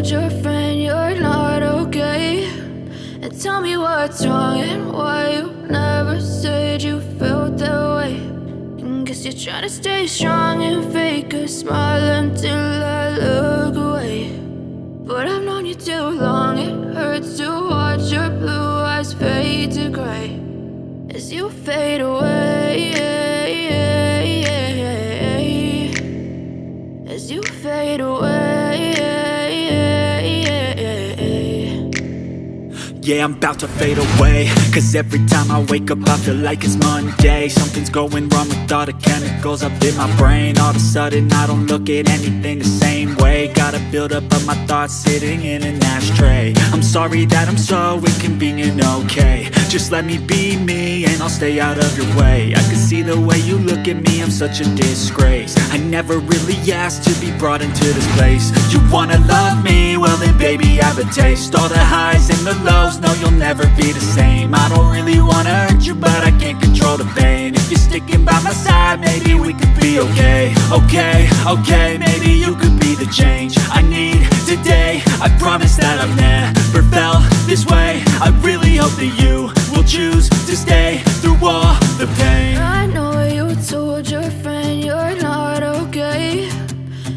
told your friend you're not okay? And tell me what's wrong and why you never said you felt that way. And guess you're trying to stay strong and fake a smile until I look away. But I've known you too long, it hurts to watch your blue eyes fade to gray as you fade away, as you fade away. Yeah, I'm about to fade away, cause every time I wake up I feel like it's Monday. Something's going wrong with all the chemicals up in my brain. All of a sudden I don't look at anything the same way. Got a buildup of my thoughts sitting in an ashtray. I'm sorry that I'm so inconvenient, okay? Just let me be me and I'll stay out of your way. I can see the way you look at me, I'm such a disgrace. I never really asked to be brought into this place. You wanna love me? Well then baby have a taste. All the highs and the lows, no you'll never be the same. I don't really wanna hurt you but I can't control the pain. If you're sticking by my side maybe we could be okay. Okay, maybe you could be the change I need today. I promise that I've never felt this way. I really hope that you will choose to stay through all the pain. I know you told your friend you're not okay.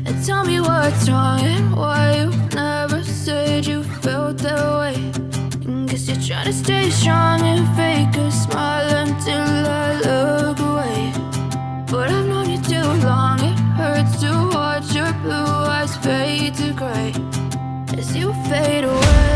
And tell me what's wrong and why you never said you felt that way. And guess you're trying to stay strong and fake a smile until I look away. But I've known you too long, it hurts to watch your blue eyes fade to gray as you fade away.